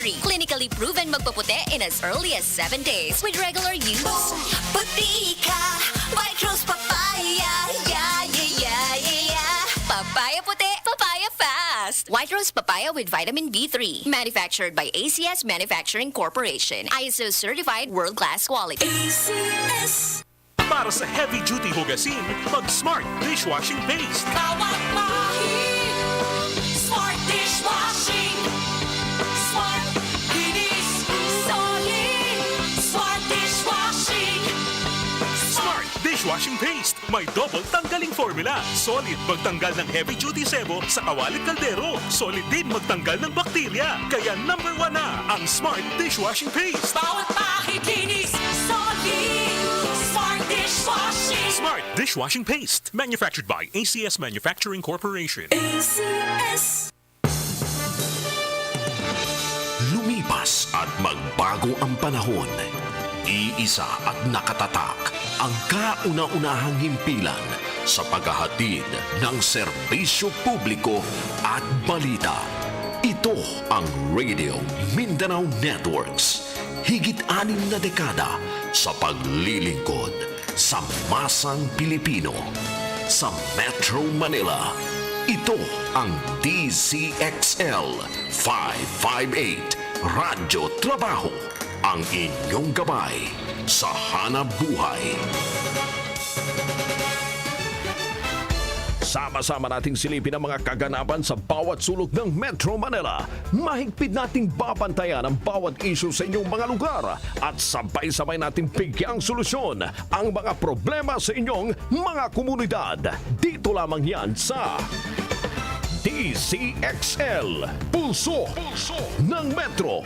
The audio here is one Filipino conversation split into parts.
B3. Clinically proven magpaputi in as early as 7 days with regular use. Puti ka, White Rose Papaya. Yeah, yeah, yeah, yeah. Papaya puti, papaya fast. White Rose Papaya with vitamin B3. Manufactured by ACS Manufacturing Corporation. ISO certified world-class quality. ACS. Para sa heavy-duty hugasin, mag-Smart Dishwashing Paste. Kawat Mahi. Smart dishwashing. Smart kinis. Solid. Smart dishwashing. Smart Dishwashing Paste. May double tanggaling formula. Solid magtanggal ng heavy-duty sebo sa kawalit kaldero. Solid din magtanggal ng bakterya. Kaya number 1 na ang Smart Dishwashing Paste. Bawat makikinis. Solid. Smart dishwashing. Smart Dishwashing Paste. Manufactured by ACS Manufacturing Corporation. ACS. Lumipas at magbago ang panahon. Iisa at nakatatak ang kauna-unahang himpilan sa paghahatid ng serbisyo publiko at balita. Ito ang Radio Mindanao Networks. Higit 6 na dekada sa paglilingkod sa masang Pilipino. Sa Metro Manila, ito ang DZXL 558 Radyo Trabaho, ang inyong gabay sa hanap buhay. Sama-sama nating silipin ang mga kaganapan sa bawat sulok ng Metro Manila. Mahigpit nating babantayan ang bawat issue sa inyong mga lugar at sabay-sabay nating bigyang solusyon ang mga problema sa inyong mga komunidad. Dito lamang yan sa DZXL Pulso ng Metro.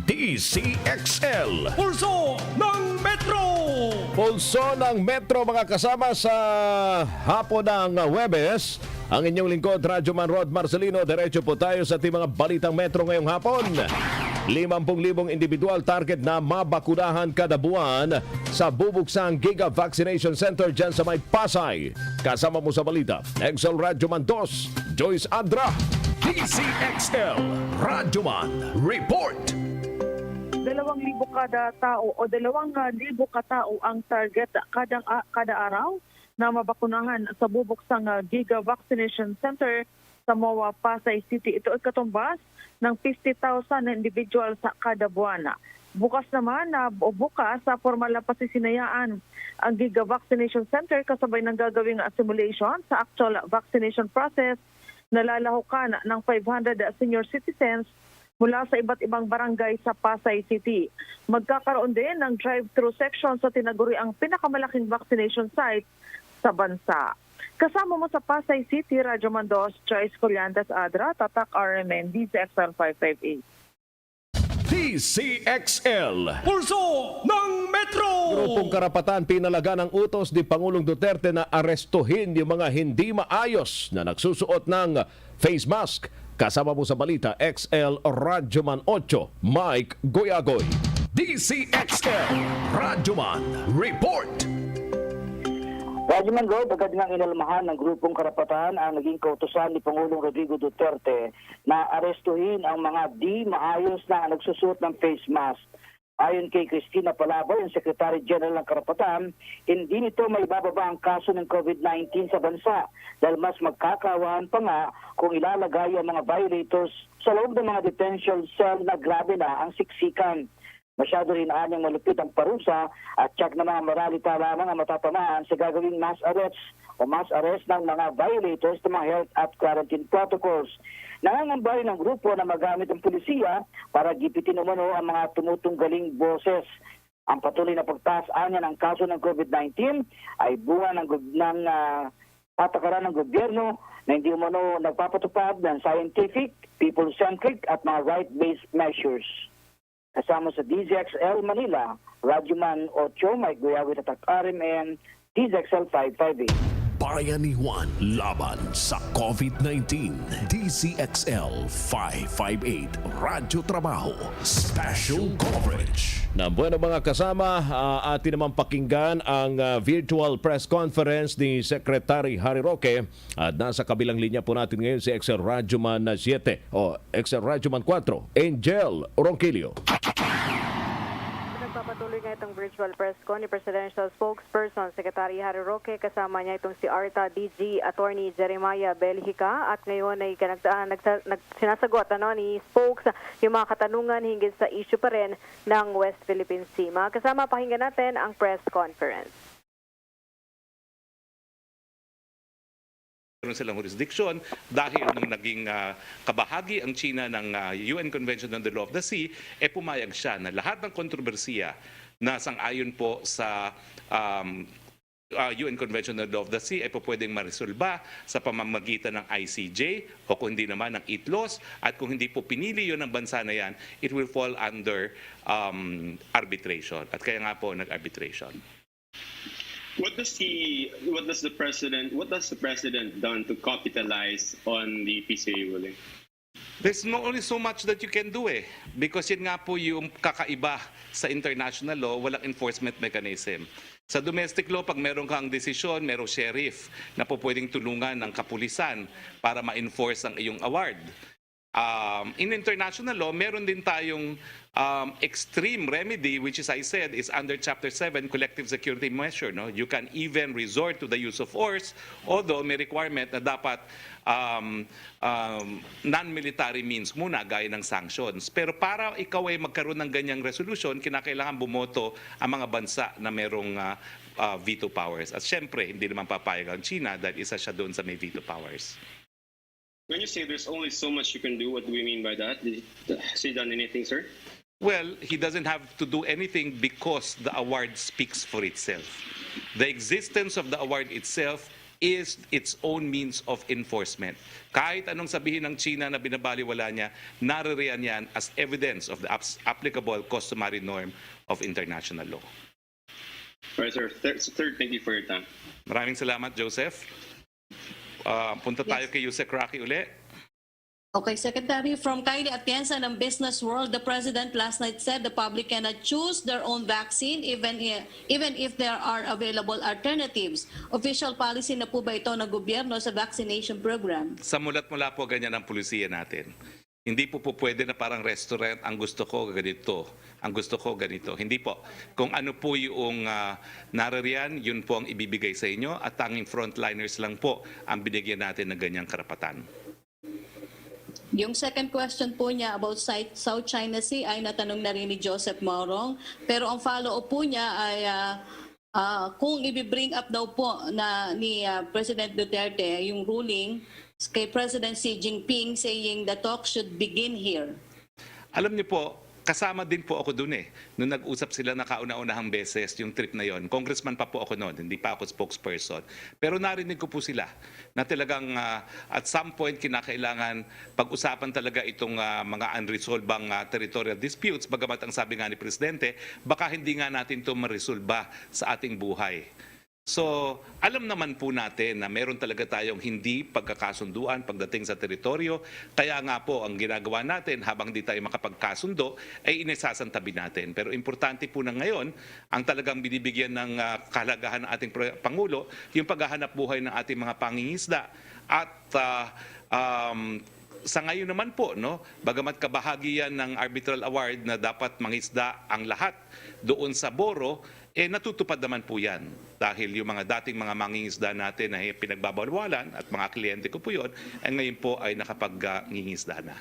DZXL Pulso ng Metro! Pulso ng Metro, mga kasama sa hapon ng Huwebes. Ang inyong lingkod, Radyoman Rod Marcelino. Diretso po tayo sa ating mga balitang Metro ngayong hapon. 50,000 individual target na mabakunahan kada buwan sa bubuksang Giga Vaccination Center dyan sa may Pasay. Kasama mo sa balita, Dzxl Radyoman 2, Joyce Andra. DZXL Radyoman Report. 2,000 kada tao o 2,000 katao ang target kada araw na mabakunahan sa bubuksang Giga Vaccination Center sa MOA Pasay City. Ito ay katumbas ng 50,000 na individual sa kada buwan. Bukas naman bukas sa formal na pasisinayaan ang Giga Vaccination Center kasabay ng gagawing simulation sa actual vaccination process na lalahukan ng 500 senior citizens mula sa iba't ibang barangay sa Pasay City. Magkakaroon din ng drive-thru section sa tinaguri ang pinakamalaking vaccination site sa bansa. Kasama mo sa Pasay City, Radyo Mandos, Joyce Collantes Adra, Tatak RMN, DZXL 558. DZXL Pulso ng Metro! Grupong Karapatan pinalaga ng utos ni Pangulong Duterte na arestuhin yung mga hindi maayos na nagsusuot ng face mask. Kasama mo sa balita, XL Radyoman 8, Mike Goyagoy. DZXL Radyoman Report. Radyoman Road, agad nang inalmahan ng grupong karapatan ang naging kautusan ni Pangulong Rodrigo Duterte na arestuhin ang mga di maayos na nagsusuot ng face mask. Ayon kay Cristina Palabay, ang Secretary General ng Karapatan, hindi nito may bababa ang kaso ng COVID-19 sa bansa dahil mas magkakawahan pa nga kung ilalagay ang mga violators sa loob ng mga detention cell na grabe na ang siksikan. Masyado rin anyang malupit ang parusa at tsak na mga moralita lamang ang matatamaan sa gagawing mass arrest ng mga violators ng mga health at quarantine protocols. Nangangambay ng grupo na magamit ang pulisiya para gipitin umano ang mga tumutunggaling boses. Ang patuloy na pagtaas anya ng kaso ng COVID-19 ay bunga ng patakaran ng gobyerno na hindi umano nagpapatupad ng scientific, people-centric at mga right-based measures. Kasama sa DZXL Manila, Radyoman 8, Mike Goyagoy, Tatak RMN, DZXL 558. Bayan ni Juan laban sa COVID-19. Dzxl 558 Radyo Trabaho Special Coverage. Na bueno mga kasama, atin naman pakinggan ang virtual press conference ni Secretary Harry Roque at nasa kabilang linya po natin ngayon si Dzxl Radyoman 7 o Dzxl Radyoman 4, Angel Ronquillo. Nagpapatuloy nga itong virtual press con ni Presidential Spokesperson Secretary Harry Roque, kasama niya itong si ARTA DG Attorney Jeremiah Belhica, at ngayon ay sinasagot ni Spokes yung mga katanungan hinggil sa issue pa rin ng West Philippine Sea. Mga kasama, pakinggan natin ang press conference. Meron silang jurisdiction dahil nung naging kabahagi ang China ng UN Convention on the Law of the Sea, pumayag siya na lahat ng kontrobersiya na sang-ayon po sa UN Convention on the Law of the Sea po pwedeng maresolba sa pamamagitan ng ICJ o kung hindi naman ng ITLOS, at kung hindi po pinili yun ng bansa na yan, it will fall under arbitration. At kaya nga po nag-arbitration. What does the president done to capitalize on the PCA ruling? There's only so much that you can do because yun nga po yung kakaiba sa international law, walang enforcement mechanism. Sa domestic law, pag meron kang desisyon, merong sheriff na po pwedeng tulungan ng kapulisan para ma-enforce ang iyong award. In international law, meron din tayong extreme remedy, which is, I said, is under Chapter 7, collective security measure. No? You can even resort to the use of force, although may requirement na dapat non-military means muna, gaya ng sanctions. Pero para ikaw ay magkaroon ng ganyang resolution, kinakailangan bumoto ang mga bansa na merong veto powers. At syempre, hindi naman papayag ang China dahil isa siya doon sa may veto powers. When you say there's only so much you can do, what do we mean by that? Has he done anything, sir? Well, he doesn't have to do anything because the award speaks for itself. The existence of the award itself is its own means of enforcement. Kahit anong sabihin ng China na binabaliwala niya, naririyan yan as evidence of the applicable customary norm of international law. All right, sir. Third, thank you for your time. Maraming salamat, Joseph. Punta tayo kay Yusek Rocky uli. Okay, Secretary, from Kylie Atienza ng Business World, the President last night said the public cannot choose their own vaccine even if there are available alternatives. Official policy na po ba ito ng gobyerno sa vaccination program? Sa mulat-mula po ganyan ang pulisiya natin. Hindi po pwede na parang restaurant, ang gusto ko ganito, ang gusto ko ganito. Hindi po. Kung ano po yung naririyan, yun po ang ibibigay sa inyo, at tanging frontliners lang po ang binigyan natin ng ganyang karapatan. Yung second question po niya about South China Sea ay natanong na rin ni Joseph Maurong. Pero ang follow-up po niya ay kung i-bring up daw po ni President Duterte yung ruling kay President Xi Jinping saying the talk should begin here. Alam niyo po, kasama din po ako dun nung nag-usap sila na kauna-unahang beses yung trip na yon. Congressman pa po ako noon, hindi pa ako spokesperson. Pero narinig ko po sila na talagang at some point kinakailangan pag-usapan talaga itong mga unresolved territorial disputes. Bagamat ang sabi nga ni Presidente, baka hindi nga natin ito maresolba sa ating buhay. So, alam naman po natin na meron talaga tayong hindi pagkakasunduan pagdating sa teritoryo. Kaya nga po, ang ginagawa natin habang di tayo makapagkasundo ay inisasantabi natin. Pero importante po na ngayon, ang talagang binibigyan ng kahalagahan ng ating Pangulo, yung paghahanap buhay ng ating mga pangingisda. At sa ngayon naman po, bagamat kabahagi yan ng arbitral award na dapat mangisda ang lahat doon sa Boro, natutupad naman po yan. Dahil yung mga dating mga mangingisda natin na pinagbabawalan at mga kliyente ko po yun, ngayon po ay nakapag-ngingisda na.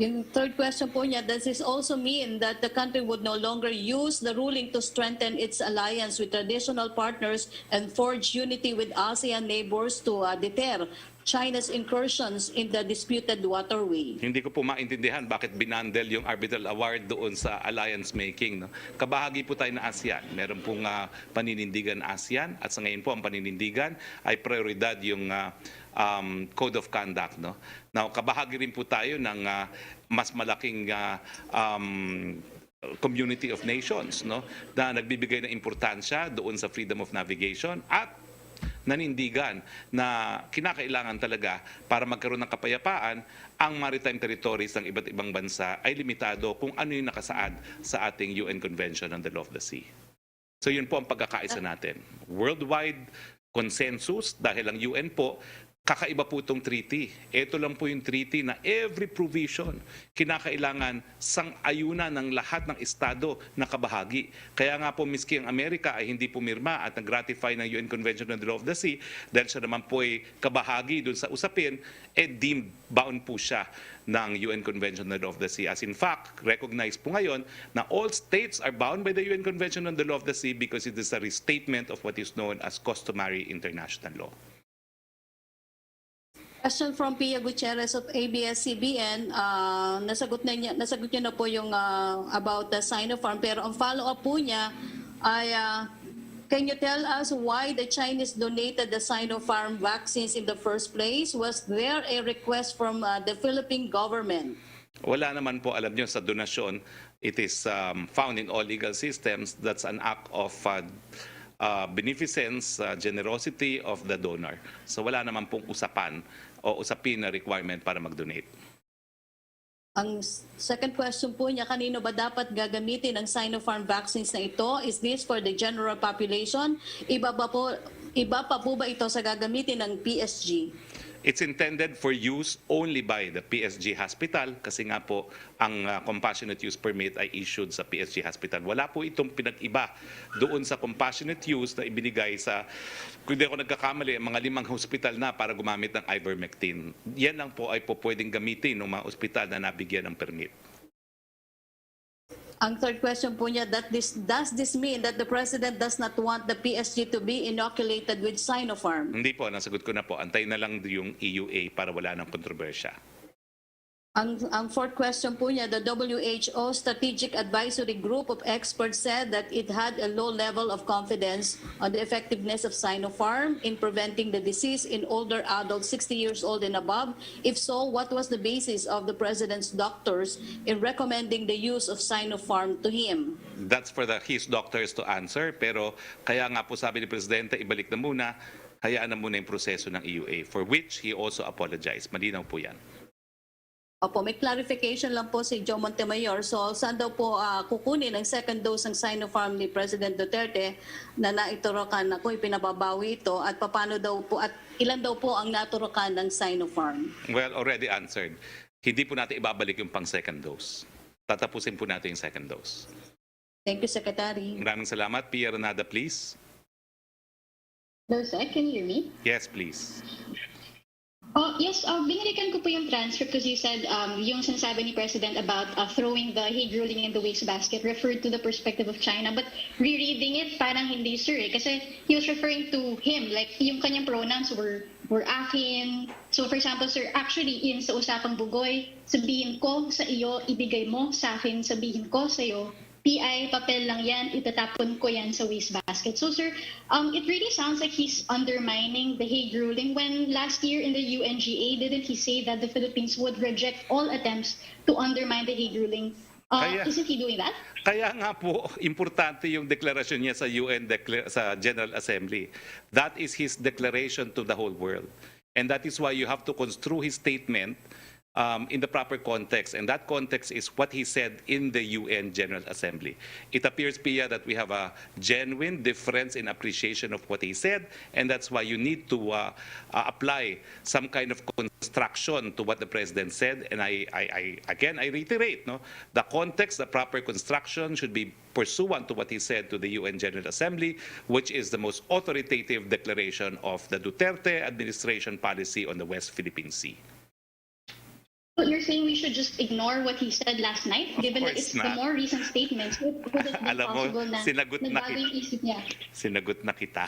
Yung third question po niya, does this also mean that the country would no longer use the ruling to strengthen its alliance with traditional partners and forge unity with ASEAN neighbors to deter China's incursions in the disputed waterway? Hindi ko po maintindihan bakit binandel yung arbitral award doon sa alliance making. Kabahagi po tayo na ASEAN. Meron pong paninindigan ASEAN, at sa ngayon po ang paninindigan ay prioridad yung Code of Conduct. Now, kabahagi rin po tayo ng mas malaking community of nations na nagbibigay ng importansya doon sa freedom of navigation, at nanindigan na kinakailangan talaga para magkaroon ng kapayapaan ang maritime territories ng iba't ibang bansa ay limitado kung ano yung nakasaad sa ating UN Convention on the Law of the Sea. So yun po ang pagkakaisa natin. Worldwide consensus dahil ang UN po kakaiba po itong treaty. Ito lang po yung treaty na every provision kinakailangan sang-ayunan ng lahat ng estado na kabahagi. Kaya nga po miski ang Amerika ay hindi pumirma at nag-ratify ng UN Convention on the Law of the Sea dahil siya naman po ay kabahagi dun sa usapin, deemed bound po siya ng UN Convention on the Law of the Sea. As in fact, recognized po ngayon na all states are bound by the UN Convention on the Law of the Sea because it is a restatement of what is known as customary international law. Question from Pia Gutierrez of ABS-CBN. Nasagot niya na po yung about the Sinopharm. Pero ang follow-up po niya ay, can you tell us why the Chinese donated the Sinopharm vaccines in the first place? Was there a request from the Philippine government? Wala naman po, alam nyo, sa donasyon, it is found in all legal systems. That's an act of beneficence, generosity of the donor. So wala naman pong usapan o usapin na requirement para mag-donate. Ang second question po niya, kanino ba dapat gagamitin ang Sinopharm vaccines na ito? Is this for the general population? Iba pa po ba ito sa gagamitin ng PSG? It's intended for use only by the PSG hospital kasi nga po ang compassionate use permit ay issued sa PSG hospital. Wala po itong pinag-iba doon sa compassionate use na ibinigay sa, kung hindi ako nagkakamali, mga 5 hospital na para gumamit ng ivermectin. Yan lang po ay po pwedeng gamitin ng mga hospital na nabigyan ng permit. Ang third question po niya, does this mean that the President does not want the PSG to be inoculated with Sinopharm? Hindi po, nasagot ko na po. Antayin na lang yung EUA para wala ng kontrobersya. Ang fourth question po niya, the WHO Strategic Advisory Group of Experts said that it had a low level of confidence on the effectiveness of Sinopharm in preventing the disease in older adults 60 years old and above. If so, what was the basis of the President's doctors in recommending the use of Sinopharm to him? That's for his doctors to answer. Pero kaya nga po sabi ni Presidente, ibalik na muna, hayaan na muna yung proseso ng EUA, for which he also apologized. Malinaw po yan. Opo, may clarification lang po si Joe Montemayor. So, saan daw po kukunin ang second dose ng Sinopharm ni President Duterte na naiturokan na kung ipinababawi ito at paano daw po at ilan daw po ang naturokan ng Sinopharm? Well, already answered. Hindi po natin ibabalik yung pang second dose. Tatapusin po natin yung second dose. Thank you, Secretary. Maraming salamat. Pia Renada, please. Hello, sir. Can you hear me? Yes, please. Yes, binalikan ko po yung transcript because you said yung sinasabi ni President about throwing the Hague ruling in the wastebasket referred to the perspective of China. But rereading it, parang hindi, sir. Kasi he was referring to him, like yung kanyang pronouns were akin. So for example, sir, actually in sa usapang bugoy, sabihin ko sa iyo, ibigay mo sa akin, sabihin ko sa iyo. PI, papel lang yan, itatapon ko yan sa wastebasket. So sir, it really sounds like he's undermining the Hague ruling when last year in the UNGA, didn't he say that the Philippines would reject all attempts to undermine the Hague ruling? Isn't he doing that? Kaya nga po, importante yung deklarasyon niya sa UN, sa General Assembly. That is his declaration to the whole world. And that is why you have to construe his statement in the proper context, and that context is what he said in the UN General Assembly. It appears, Pia, that we have a genuine difference in appreciation of what he said, and that's why you need to apply some kind of construction to what the President said. And I reiterate, the context, the proper construction should be pursuant to what he said to the UN General Assembly, which is the most authoritative declaration of the Duterte administration policy on the West Philippine Sea. But you're saying we should just ignore what he said last night, given that it's the more recent statements. Would it be possible na nagbago yung isip niya? Sinagot na kita.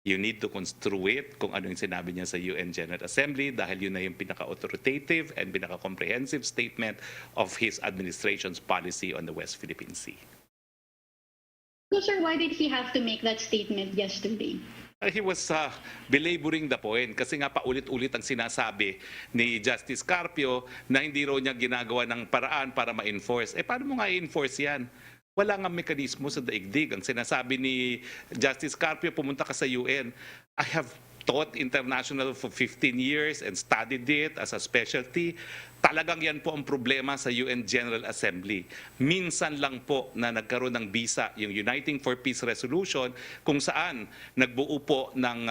You need to construe it kung ano yung sinabi niya sa UN General Assembly dahil yun na yung pinaka-authoritative and pinaka-comprehensive statement of his administration's policy on the West Philippine Sea. So sir, why did he have to make that statement yesterday? He was belaboring the point kasi nga paulit-ulit ang sinasabi ni Justice Carpio na hindi raw niya ginagawa ng paraan para ma-enforce. Paano mo nga i-enforce yan? Wala nga mekanismo sa daigdig. Ang sinasabi ni Justice Carpio, pumunta ka sa UN. I have taught international for 15 years and studied it as a specialty. Talagang yan po ang problema sa UN General Assembly. Minsan lang po na nagkaroon ng bisa yung Uniting for Peace Resolution kung saan nagbuo po ng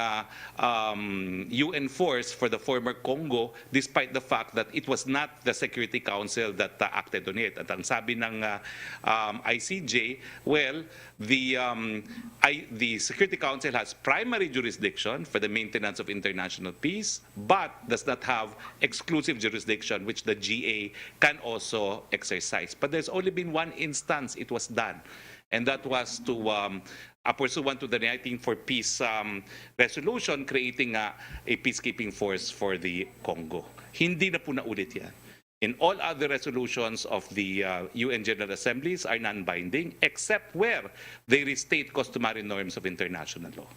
UN force for the former Congo despite the fact that it was not the Security Council that acted on it. At ang sabi ng ICJ, well, the Security Council has primary jurisdiction for the maintenance of international peace but does not have exclusive jurisdiction which the GA can also exercise. But there's only been one instance it was done, and that was to pursuant to the Uniting for Peace resolution creating a peacekeeping force for the Congo. Hindi na po naulit yan. In all other resolutions of the UN General Assemblies are non-binding except where they restate customary norms of international law.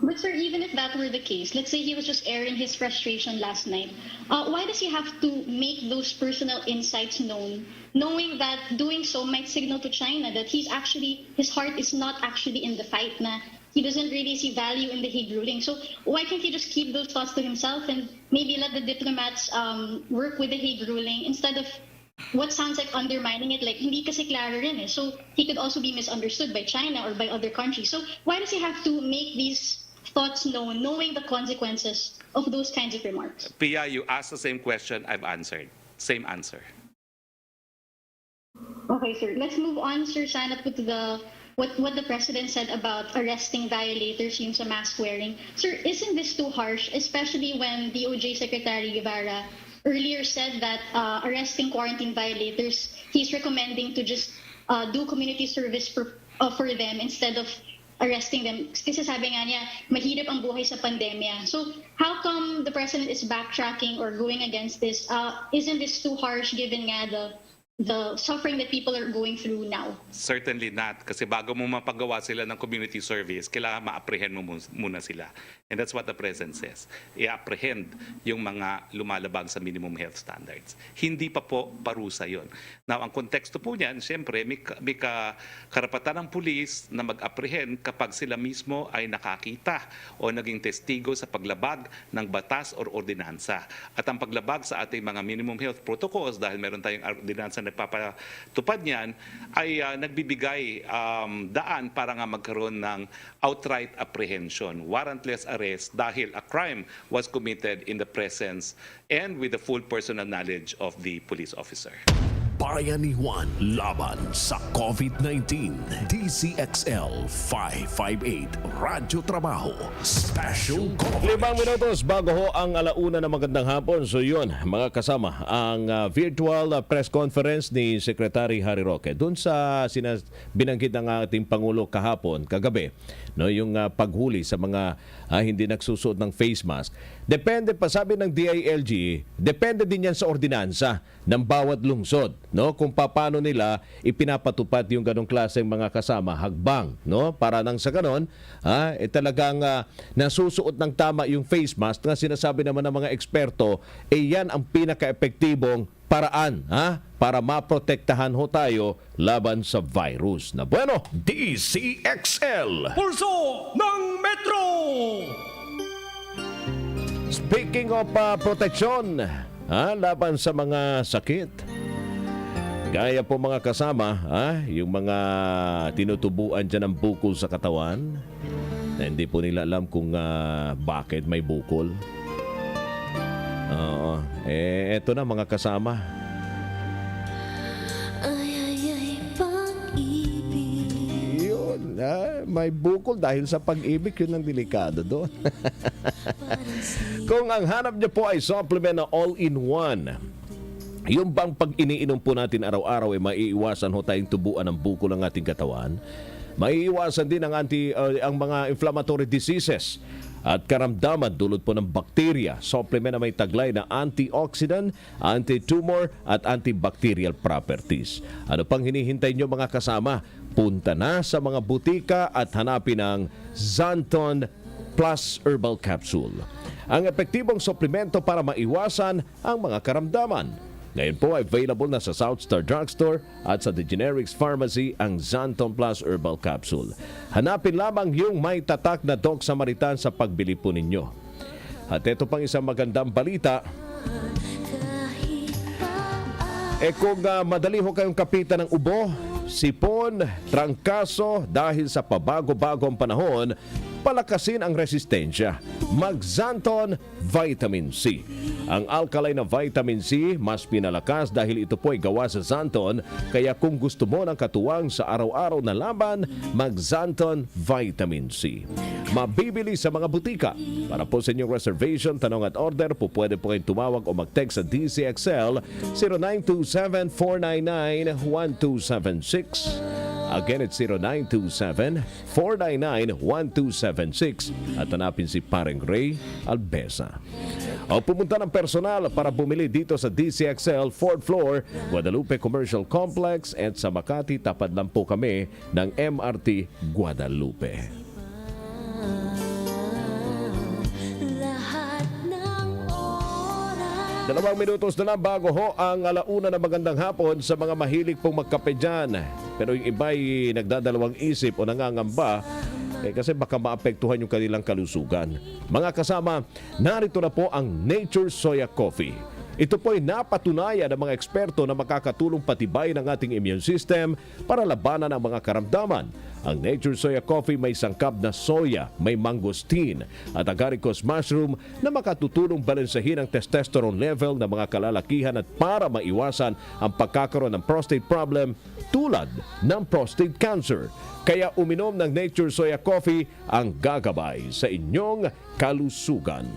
But sir, even if that were the case, let's say he was just airing his frustration last night, why does he have to make those personal insights known, knowing that doing so might signal to China that his heart is not actually in the fight, na he doesn't really see value in the Hague ruling. So why can't he just keep those thoughts to himself and maybe let the diplomats work with the Hague ruling instead of what sounds like undermining it, like hindi kasi klaro rin eh. So he could also be misunderstood by China or by other countries. So why does he have to make these thoughts known, knowing the consequences of those kinds of remarks? Pia, you asked the same question, I've answered. Same answer. Okay, sir. Let's move on, Sir Sana, to what the president said about arresting violators yung sa mask wearing. Sir, isn't this too harsh, especially when DOJ Secretary Guevara earlier said that arresting quarantine violators, he's recommending to just do community service for them instead of arresting them. Kasi sabi nga niya, mahirap ang buhay sa pandemya. So how come the president is backtracking or going against this? Isn't this too harsh given nga the suffering that people are going through now? Certainly not. Kasi bago mo mapagawa sila ng community service, kailangan ma-apprehend mo muna sila. And that's what the President says. I-apprehend yung mga lumalabag sa minimum health standards. Hindi pa po parusa yon. Now, ang konteksto po niyan, siyempre, may karapatan ng pulis na mag-apprehend kapag sila mismo ay nakakita o naging testigo sa paglabag ng batas or ordinansa. At ang paglabag sa ating mga minimum health protocols, dahil meron tayong ordinansa na nagpapatupad niyan, ay nagbibigay daan para nga magkaroon ng outright apprehension, warrantless arrest dahil a crime was committed in the presence and with the full personal knowledge of the police officer. Bayanihan laban sa COVID-19. Dzxl 558 Radyo Trabaho Special Coverage. 5 minutos bago ho ang alauna na magandang hapon. So yun, mga kasama, ang virtual press conference ni Secretary Harry Roque. Doon sa binanggit ng ating Pangulo kahapon, kagabi, no, yung paghuli sa mga hindi nagsusuot ng face mask. Depende pa, sabi ng DILG, depende din yan sa ordinansa ng bawat lungsod, no? Kung paano nila ipinapatupad yung ganong klaseng mga kasama, hagbang, no? Para nang sa ganon, talagang nasusuot ng tama yung face mask na sinasabi naman ng mga eksperto, yan ang pinaka-epektibong paraan, para maprotektahan ho tayo laban sa virus. Na bueno, DCXL. Pulso ng Metro! Speaking of proteksyon, laban sa mga sakit, gaya po mga kasama, yung mga tinutubuan dyan ng bukol sa katawan, na hindi po nila alam kung bakit may bukol. Eto na mga kasama. Yun, may bukol dahil sa pag-ibig, yun ang delikado doon. Kung ang hanap niyo po ay supplement na all-in-one, yung bang pag iniinom po natin araw-araw ay maiiwasan ho tayong tubuan ng bukol ng ating katawan, maiiwasan din ang mga inflammatory diseases at karamdaman dulot po ng bakterya. Supplement na may taglay na antioxidant, anti-tumor at antibacterial properties. Ano pang hinihintay nyo mga kasama? Punta na sa mga butika at hanapin ang Xanthon Plus Herbal Capsule. Ang epektibong suplemento para maiwasan ang mga karamdaman. Ngayon po ay available na sa South Star Drugstore at sa The Generics Pharmacy ang Xanton Plus Herbal Capsule. Hanapin lamang yung may tatak na Doc Samaritan sa pagbili po ninyo. At ito pang isang magandang balita. Kung madali ho kayong kapitan ng ubo, sipon, trangkaso dahil sa pabago-bagong panahon, palakasin ang resistensya. Mag-Xanton Vitamin C. Ang alkaline na vitamin C mas pinalakas dahil ito po ay gawa sa xanthone, kaya kung gusto mo ng katuwang sa araw-araw na laban, mag-Xanton Vitamin C. Mabibili sa mga butika. Para po sa inyong reservation, tanong at order, po pwede po kayong tumawag o mag-text sa Dzxl 0927-499-1276. Again, it's 0927-499-1276 at hanapin si Pareng Ray Albesa. O pumunta ng personal para bumili dito sa DCXL 4th floor, Guadalupe Commercial Complex, at sa Makati, tapad lang po kami ng MRT Guadalupe. Dalawang minutos na lang bago ho ang alauna na magandang hapon sa mga mahilig pong magkape dyan. Pero yung iba'y nagdadalawang isip o nangangamba kasi baka maapektuhan yung kanilang kalusugan. Mga kasama, narito na po ang Nature Soya Coffee. Ito po ay napatunayan ng mga eksperto na makakatulong patibay ng ating immune system para labanan ang mga karamdaman. Ang Nature Soya Coffee may sangkap na soya, may mangosteen at agaricus mushroom na makatutulong balansahin ang testosterone level ng mga kalalakihan at para maiwasan ang pagkakaroon ng prostate problem tulad ng prostate cancer. Kaya uminom ng Nature Soya Coffee ang gagabay sa inyong kalusugan.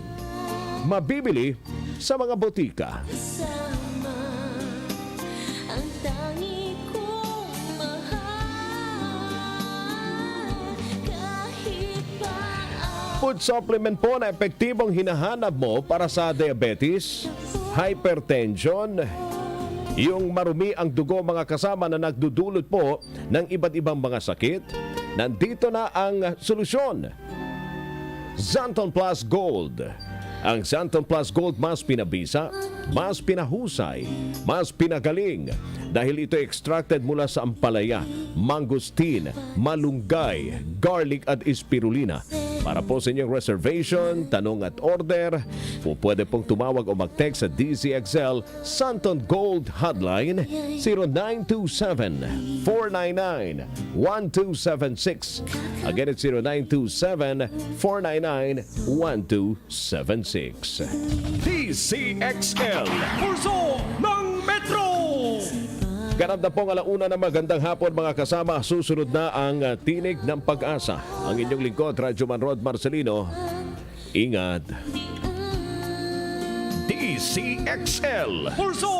Mabibili sa mga botika. Food supplement po na epektibong hinahanap mo para sa diabetes, hypertension, yung marumi ang dugo, mga kasama, na nagdudulot po ng iba't ibang mga sakit. Nandito na ang solusyon. Xanton Plus Gold. Ang Xanton Plus Gold mas pinabisa, mas pinahusay, mas pinagaling dahil ito extracted mula sa ampalaya, mangosteen, malunggay, garlic at spirulina. Para po sa inyong reservation, tanong at order, po pwede pong tumawag o mag-text sa DZXL Xanton Gold Hotline 0927-499-1276. Again, it's 0927-499-1276. DCXL Pulso ng Metro. Ganap na pong alauna na magandang hapon, mga kasama. Susunod na ang Tinig ng Pag-asa. Ang inyong lingkod, Radyoman Rod Marcelino. Ingat. DCXL Pulso